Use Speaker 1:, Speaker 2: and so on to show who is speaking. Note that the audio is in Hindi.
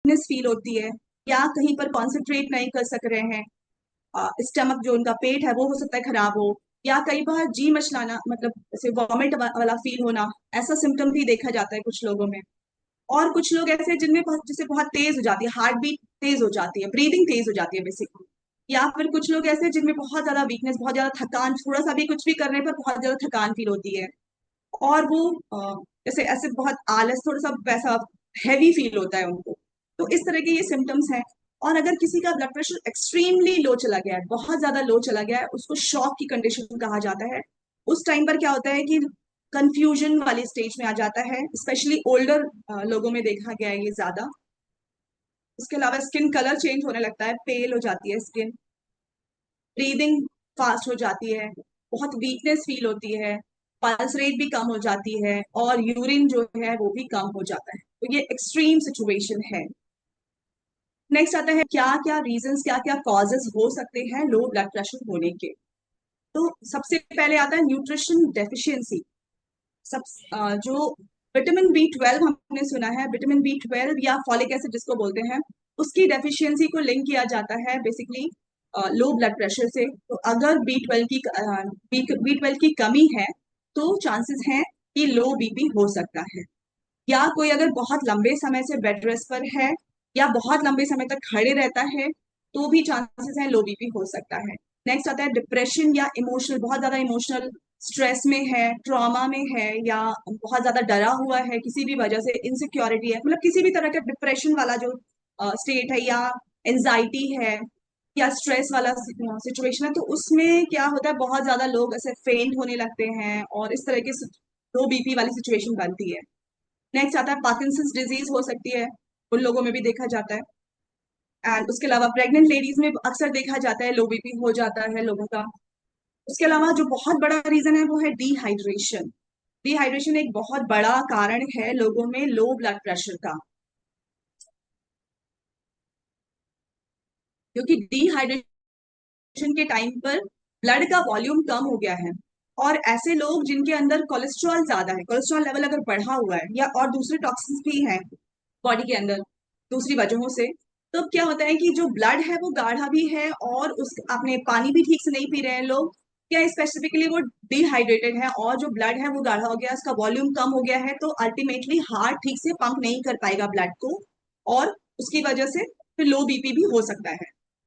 Speaker 1: वीकनेस फील होती है, या कहीं पर कॉन्सेंट्रेट नहीं कर सक रहे हैं, स्टमक जो उनका पेट है वो हो सकता है खराब हो, या कई बार जी मचलाना मतलब जैसे वॉमिट वाला फील होना, ऐसा सिम्टम भी देखा जाता है कुछ लोगों में। और कुछ लोग ऐसे हैं जिनमें जैसे बहुत तेज हो जाती है, हार्ट बीट तेज हो जाती है, ब्रीदिंग तेज हो जाती है बेसिकली। या फिर कुछ लोग ऐसे हैं जिनमें बहुत ज्यादा वीकनेस, बहुत ज्यादा थकान, थोड़ा सा भी कुछ भी करने पर बहुत ज्यादा थकान फील होती है। और वो जैसे ऐसे बहुत आलस, थोड़ा सा वैसा हैवी फील होता है उनको। तो इस तरह के ये सिम्टम्स हैं। और अगर किसी का ब्लड प्रेशर एक्सट्रीमली लो चला गया है, बहुत ज्यादा लो चला गया है, उसको शॉक की कंडीशन कहा जाता है। उस टाइम पर क्या होता है कि कंफ्यूजन वाली स्टेज में आ जाता है, स्पेशली ओल्डर लोगों में देखा गया है ये ज्यादा। उसके अलावा स्किन कलर चेंज होने लगता है, पेल हो जाती है स्किन, ब्रीदिंग फास्ट हो जाती है, बहुत वीकनेस फील होती है, पल्स रेट भी कम हो जाती है, और यूरिन जो है वो भी कम हो जाता है। तो ये एक्सट्रीम सिचुएशन है। नेक्स्ट आता है क्या क्या रीजंस, क्या क्या कॉजेस हो सकते हैं लो ब्लड प्रेशर होने के। तो सबसे पहले आता है न्यूट्रिशन डेफिशिएंसी। सब जो विटामिन बी 12 हमने सुना है, विटामिन बी 12 या फॉलिक एसिड जिसको बोलते हैं, उसकी डेफिशिएंसी को लिंक किया जाता है बेसिकली लो ब्लड प्रेशर से। तो अगर बी 12 की कमी है तो चांसेस हैं कि लो बीपी हो सकता है। या कोई अगर बहुत लंबे समय से बेड रेस्ट पर है, या बहुत लंबे समय तक खड़े रहता है, तो भी चांसेस हैं लो बीपी हो सकता है। नेक्स्ट आता है डिप्रेशन या इमोशनल, बहुत ज्यादा इमोशनल स्ट्रेस में है, ट्रॉमा में है, या बहुत ज्यादा डरा हुआ है किसी भी वजह से, इनसिक्योरिटी है, मतलब किसी भी तरह का डिप्रेशन वाला जो स्टेट है, या एंजाइटी है, या स्ट्रेस वाला सिचुएशन है, तो उसमें क्या होता है, बहुत ज्यादा लोग ऐसे फेंट होने लगते हैं, और इस तरह की लो बीपी वाली सिचुएशन बनती है। नेक्स्ट आता है पार्किंसंस डिजीज हो सकती है, उन लोगों में भी देखा जाता है। एंड उसके अलावा प्रेग्नेंट लेडीज में अक्सर देखा जाता है लो बीपी हो जाता है लोगों का। उसके अलावा जो बहुत बड़ा रीजन है वो है डिहाइड्रेशन। डिहाइड्रेशन एक बहुत बड़ा कारण है लोगों में लो ब्लड प्रेशर का, क्योंकि डिहाइड्रेशन के टाइम पर ब्लड का वॉल्यूम कम हो गया है। और ऐसे लोग जिनके अंदर कोलेस्ट्रॉल ज्यादा है, कोलेस्ट्रॉल लेवल अगर बढ़ा हुआ है, या और दूसरे टॉक्सिन्स भी हैं बॉडी के अंदर दूसरी वजहों से, तो अब क्या होता है कि जो ब्लड है वो गाढ़ा भी है, और उस आपने पानी भी ठीक से नहीं पी रहे हैं लोग, क्या स्पेसिफिकली वो डिहाइड्रेटेड है, और जो ब्लड है वो गाढ़ा हो गया, उसका वॉल्यूम कम हो गया है, तो अल्टीमेटली हार्ट ठीक से पंप नहीं कर पाएगा ब्लड को, और उसकी वजह से फिर लो बीपी भी हो सकता है।